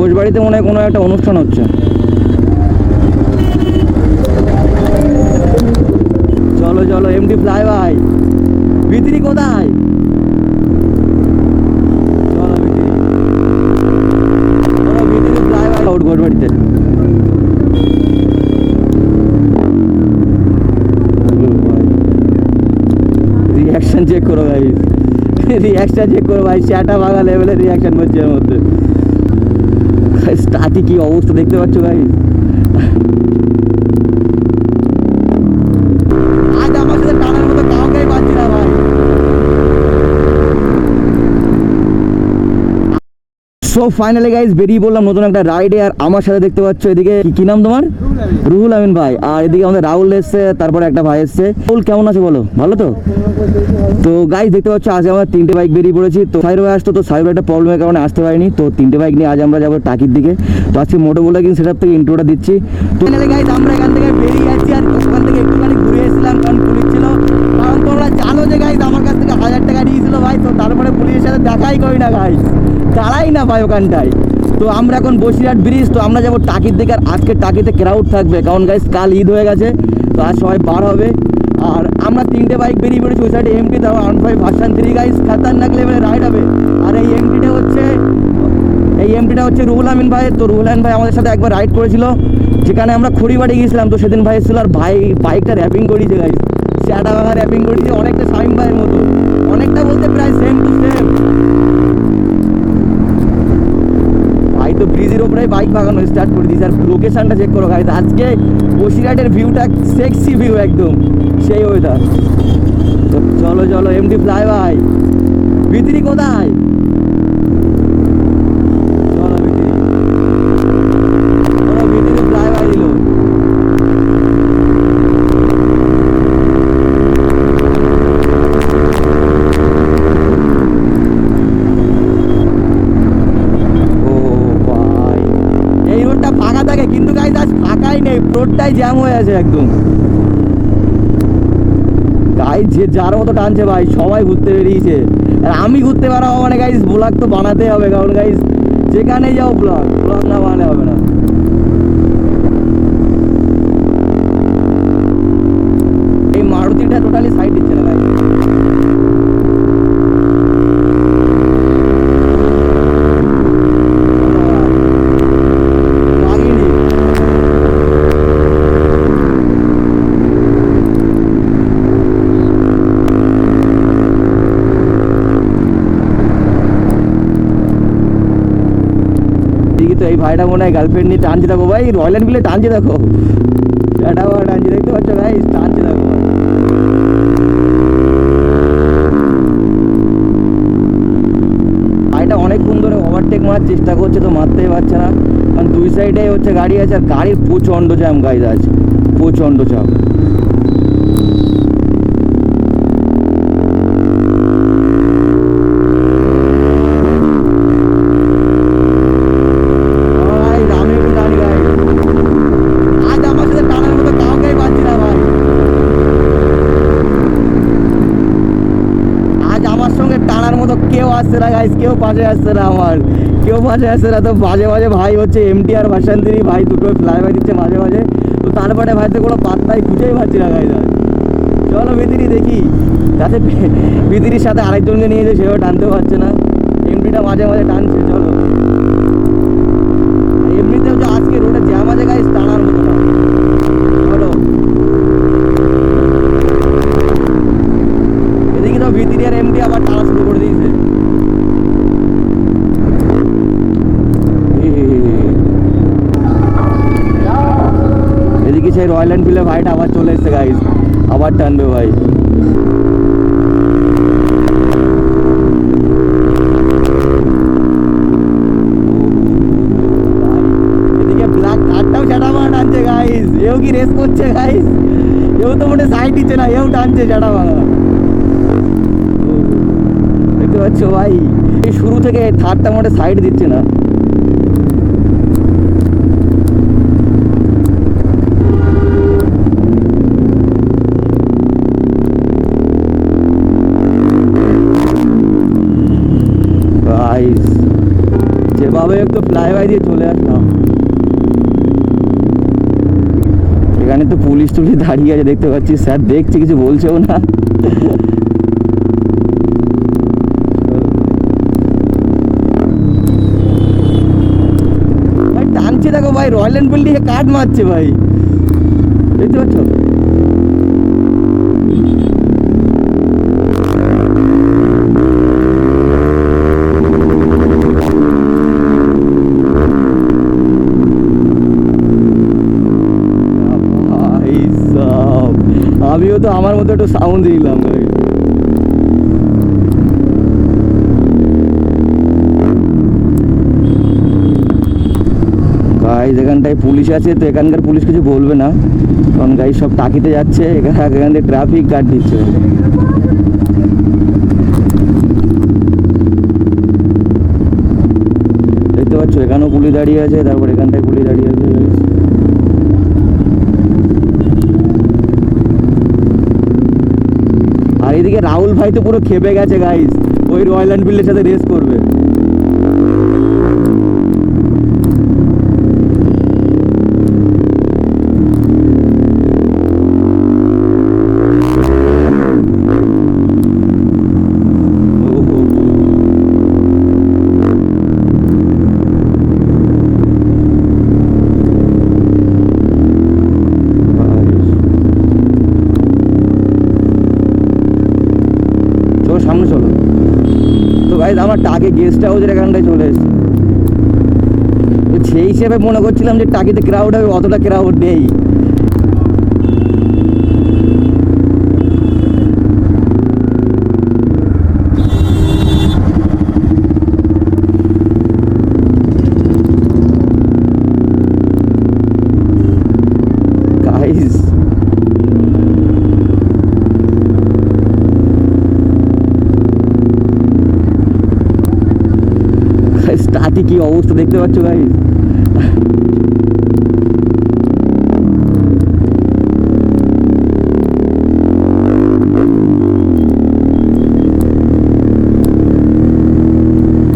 ঘোষবাড়িতে মনে হয় কোনো একটা অনুষ্ঠান হচ্ছে। চলো চলো এমডি ফ্লাই ভাই, ভিতরি কোথায়? চলো ভিতরি, চলো ভিতরি ফ্লাই ভাই আউট ঘোষবাড়িতে। রিয়াকশন চেক করো ভাই, রিয়াকশন চেক করো ভাই, চাটা ভাগা লেভেলের রিয়াকশন হচ্ছে এর মধ্যে। স্টার্টে কি অবস্থা দেখতে পাচ্ছ ভাই। আজ আমার সাথে টানার মতো কাউকেই পাচ্ছি না ভাই। সো ফাইনালি গাইজ বেরিয়ে বললাম নতুন একটা রাইডে। আর আমার সাথে দেখতে পাচ্ছ এদিকে কি নাম তোমার? রুহুল আমিন ভাই। আর এদিকে আমাদের রাহুল এসছে, তারপরে একটা ভাই এসছে। রাহুল কেমন আছে বলো? ভালো তো? তো গাইজ দেখতে পাচ্ছ আজ আমরা 3টে বাইক বেরিয়ে পড়েছি। তো সাইড ভাই আসতো, তো সাইড একটা প্রবলেমের কারণে আসতে পারিনি। তো 3টে বাইক নিয়ে আজ আমরা যাবো টাকির দিকে। তো আজকে মোটো বলে কিন্তু সেটার থেকে ইন্ট্রোটা দিচ্ছি। তো ফাইনালি গাইজ আমরা এখান থেকে বেরিয়ে যাচ্ছি। আর ওখান থেকে একটুখানি ঘুরে এসেছিলাম কারণ পুলিশ ছিল। কারণ তোমরা জানো যে গাইজ আমার কাছ থেকে 1000 টাকা নিয়েছিল ভাই। তো তারপরে পুলিশের সাথে দেখাই করি না গাইজ, দাঁড়াই না ভাই ওখানটায়। তো আমরা এখন বসিরহাট ব্রিজ, তো আমরা যাবো টাকির দিকে। আর আজকে টাকিতে ক্রাউড থাকবে কারণ গাইজ কাল ঈদ হয়ে গেছে, তো আজ সবাই বার হবে। আর আমরা 3টে বাইক বেরিয়ে পড়েছি। ওই সাইডে এমটি, তারপর 15 ভার্সন 3 গাইজ খাতারনাক লেভেলে রাইড হবে। আর এই এমটিটা হচ্ছে রুহুল আমিন ভাই। তো রুহুল আমিন ভাই আমাদের সাথে একবার রাইড করেছিল, যেখানে আমরা খড়িবাড়ি গিয়েছিলাম। তো সেদিন ভাই এসেছিল আর ভাই বাইকটা র্যাপিং করিয়েছে গাইজ, চাটা ভাঙা র্যাপিং করিয়েছে, অনেকটা শামিম ভাইয়ের মতো, অনেকটা বলতে প্রায় সেম টু সেম। ভাই তো ব্রিজের ওপরে বাইক ভাগানো স্টার্ট করে দিয়েছে। আর লোকেশনটা চেক করো গাইজ, আজকে বসিরহাটের ভিউটা সেক্সি ভিউ একদম, সেই ওয়েদার। তো চলো চলো এমডি ফ্লাই ভাই, ভিতরি কোথায়? চলো ভিতরি, চলো ভিতরি ফ্লাই ভাই দিল। ফাঁকা থাকে কিন্তু গাইজ আজ ফাঁকাই নেই, রোডটাই জ্যাম হয়ে আছে একদম। গাইজ যে যার মতো টানছে ভাই, সবাই ঘুরতে বেরিয়েছে। আর আমি ঘুরতে বেরোবো মানে গাইজ ব্লগ তো বানাতেই হবে, কারণ গাইজ যেখানে যাও ব্লগ না বানালে হবে না। এই মারুতিটা টোটালি সাইড দিচ্ছে না গাইজ। তো এই ভাইটা মনে হয় গার্লফ্রেন্ড নিয়ে টানছে, দেখো ভাই রয়্যাল এনফিল্ডে টানছে, দেখো সেটা টানছে, দেখতে পাচ্ছ ভাই টানছে, দেখো ভাইটা অনেকক্ষণ ধরে ওভারটেক মারার চেষ্টা করছে, তো মারতেই পারছে না কারণ দুই সাইডে হচ্ছে গাড়ি আছে। আর গাড়ির প্রচণ্ড জ্যাম গাইজ, আছে প্রচণ্ড চাপ। কেউ আসছে না গাইজ, কেউ পাশে আসছে না আমার, কেউ পাশে আসছে না। তো মাঝে মাঝে ভাই হচ্ছে এমটি আর ভার্সন 3 ভাই দুটো ফ্লাই বাই দিচ্ছে মাঝে মাঝে। তো তারপরে ভাই তো কোনো পাত্তাই খুঁজেই পাচ্ছি না গাইজ। চলো ভিতরি দেখি, যাতে ভিতরির সাথে আরেকজনকে নিয়ে যায়, সেও টানতেও পারছে না, এমটিটা মাঝে মাঝে টানছে। চলো এমনিতেও যে আজকে রোডে জ্যাম আছে গাইজ, টানার মতো না। চলো এদিকে তো ভিতরি আর এমটি আবার টানা শুরু করে দিয়েছে। এদিকে সেই রয়্যাল এনফিল্ডের ভাইটা আবার চলে এসছে গাইজ, আবার টানবে ভাই। এদিকে ব্ল্যাক কারটাও চাটা মারা টানছে গাইজ, এও কি রেস করছে গাইজ, এও তো মোটে সাইড দিচ্ছে না, এও টানছে চাটা মারা। দেখতে পাচ্ছ ভাই এই শুরু থেকে থার্ডটা মোটে সাইড দিচ্ছে না। যেভাবে একটু ফ্লাই বাই দিয়ে দিয়ে চলে আসলাম। এখানে তো পুলিশ টুলিশ দাঁড়িয়ে আছে দেখতে পাচ্ছি, স্যার দেখছে কিছু বলছেও না। ভাই টানছে দেখো ভাই, রয়্যাল এনফিল্ড দিয়ে কাট মারছে ভাই, দেখতে পাচ্ছ? আমিও তো আমার মতো একটু সাউন্ড দিলাম ভাই। গাইস এখানটায় পুলিশ আছে, তো এখানকার পুলিশ কিছু বলবে না, কারণ গাইস সব টাকিতে যাচ্ছে, এখান থেকে ট্রাফিক গার্ড দিচ্ছে। দেখতে পাচ্ছ এখানেও পুলিশ দাঁড়িয়ে আছে, তারপর এখানটায় পুলিশ দাঁড়িয়ে আছে। আর এদিকে রাহুল ভাই তো পুরো খেপে গেছে গাইস, ওই রয়্যাল এনফিল্ডের সাথে রেস করবে। সামনে চলো। তো গাইস আমরা টাকি গেস্ট হাউসের এখানটায় চলে এসেছি, তো সেই হিসেবে মনে করছিলাম যে টাকিতে ক্রাউড হবে, অতটা ক্রাউড নেই। গাইস টাকি কি অবস্থা দেখতে পাচ্ছ গাইস।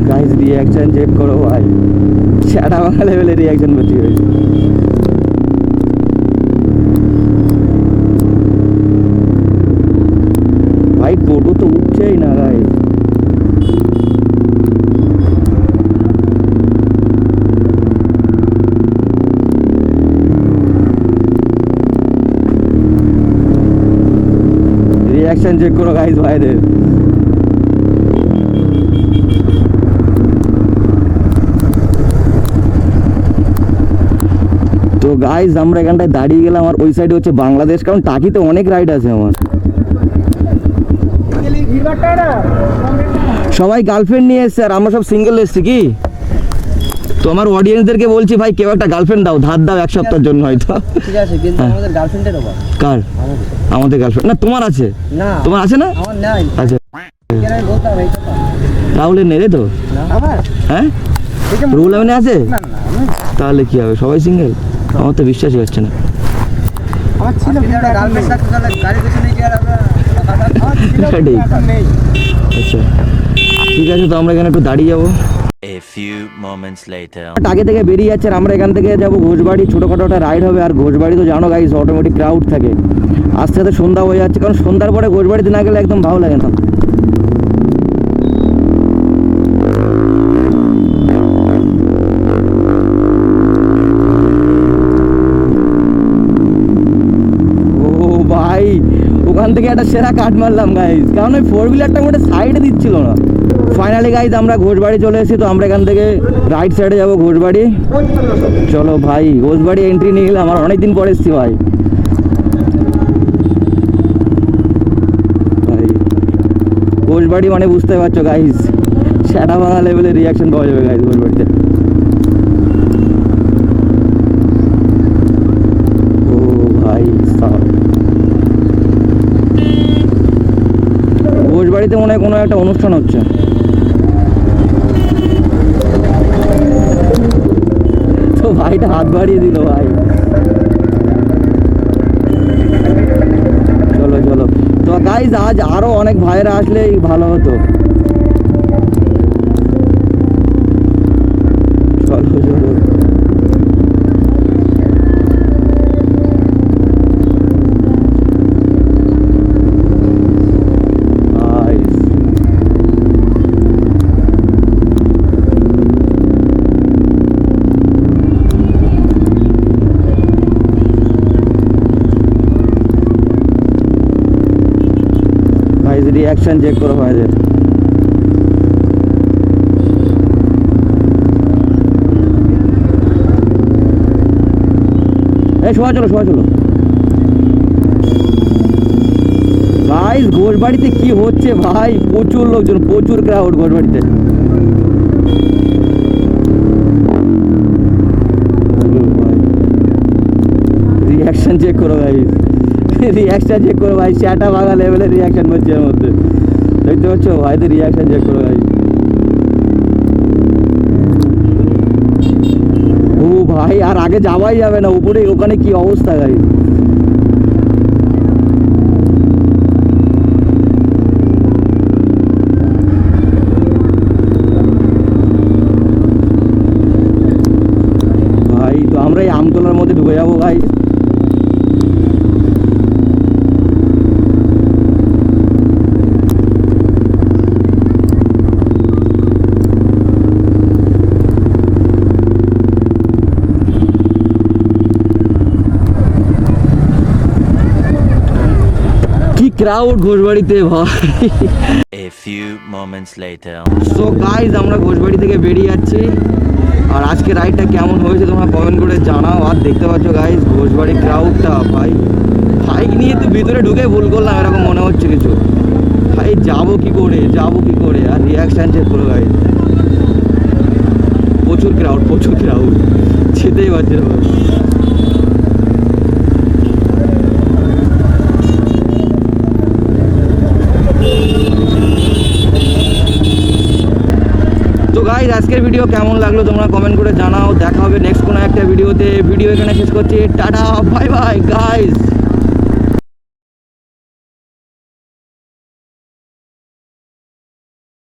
গাইস রিয়াকশন চেক করো ভাই, সেটা বাংলা লেভেলের রিয়াকশন করছি গাইস। ভাই টোটো তো উঠছেই না গাইস। রিয়াকশন চেক করো গাইস ভাইদের। তো গাইস আমরা এখানটায় দাঁড়িয়ে গেলাম, আর ওই সাইডে হচ্ছে বাংলাদেশ, কারণ টাকিতে অনেক রাইড আছে আমার। সবাই গার্লফ্রেন্ড নিয়ে এসছে আর আমরা সব সিঙ্গেল এসছি কি। তো আমার অডিয়েন্সদেরকে বলছি ভাই কেউ একটা গার্লফ্রেন্ড দাও, ধার দাও এক সপ্তাহের জন্য হয়তো। ঠিক আছে, কিন্তু আমাদের গার্লফ্রেন্ডের অভাব। কার? আমাদের গার্লফ্রেন্ড না, তোমার আছে? না তোমার আছে না? আমার নাই। আচ্ছা কেন আমি বলতাম এই কথা? রাহুলের নেই রে তো? আমার হ্যাঁ রুহুল আমিনে আছে? না না তাহলে কি হবে, সবাই সিঙ্গেল? আমার তো বিশ্বাসই হচ্ছে না। আমার ছিল গার্লফ্রেন্ড থাকতে তাহলে গাড়ি পেছনে নিয়ে আর আমরা সেটাই। নেই। আচ্ছা ঠিক আছে, তো আমরা এখানে একটু দাঁড়িয়ে যাবো। A few moments later. আগে থেকে বেরিয়ে যাচ্ছে, আর আমরা এখান থেকে যাবো ঘোষবাড়ি, ছোটোখাটো একটা রাইড হবে। আর ঘোষবাড়ি তো জানো গাইস অটোমেটিক ক্রাউড থাকে, আস্তে আস্তে সন্ধ্যা হয়ে যাচ্ছে, কারণ সন্ধ্যার পরে ঘোষবাড়িতে না গেলে একদম ভালো লাগে না। ও ভাই ওখান থেকে একটা সেরা কাট মারলাম গাইস, কারণ ওই 4 হুইলারটা মোটে সাইডে দিচ্ছিল না। ফাইনালি গাইস আমরা ঘোষবাড়ি চলে এসেছি, তো আমরা এখান থেকে রাইট সাইডে যাবো ঘোষবাড়ি। চলো ভাই ঘোষবাড়ি এন্ট্রি নিয়ে গেলাম, আমার অনেকদিন পরে এসেছি ভাই। ঘোষবাড়ি মানে বুঝতে পারছো গাইস, সেটা ভাঙা লেভেলের রিয়াকশন পাওয়া যাবে গাইস ঘোষবাড়িতে। ও ভাই ঘোষবাড়িতে মনে হয় কোনো একটা অনুষ্ঠান হচ্ছে। তো ভাইটা হাত বাড়িয়ে দিল ভাই। চলো চলো, তো গাইজ আজ আরো অনেক ভাইরা আসলেই ভালো হতো। চলো চলো রিয়াকশন চেক করো ভাইদের। এই শোয়া চলো গাইস, ঘোষবাড়িতে কি হচ্ছে ভাই, প্রচুর লোকজন, প্রচুর ক্রাউড ঘোষবাড়িতে। রিয়াকশন চেক করো গাইস, রিয়াকশন চেক করো ভাই, চাটা ভাঙা লেভেলের রিয়াকশন হচ্ছে এর মধ্যে, দেখতে পাচ্ছ ভাইদের রিয়াকশন চেক করো গাইস। ও ভাই আর আগে যাওয়াই যাবে না, উপরে ওখানে কি অবস্থা গাইস। ভাই তো আমরা এই আমতলার মধ্যে ঢুকে যাবো ভাই। কি ক্রাউড ঘোষবাড়িতে ভাই। A few moments later. So guys আমরা ঘোষবাড়ি থেকে বেরিয়ে যাচ্ছি, আর আজকে রাইডটা কেমন হয়েছে তোমরা কমেন্ট করে জানাও। আর দেখতে পাচ্ছ গাইজ ঘোষবাড়ি ক্রাউডটা ভাই, বাইক নিয়ে তো ভিতরে ঢুকে ভুল করলাম এরকম মনে হচ্ছে কিছু। ভাই যাবো কি করে, আর রিয়াকশান চেক করো গাইজ, প্রচুর ক্রাউড, যেতেই পারছে না ভাই। তো গাইজ আজকের ভিডিও কেমন লাগলো তোমরা কমেন্ট করে জানাও। দেখা হবে নেক্সট কোনো একটা ভিডিওতে। ভিডিও এখানে শেষ করছি, টাটা বাই বাই গাইজ।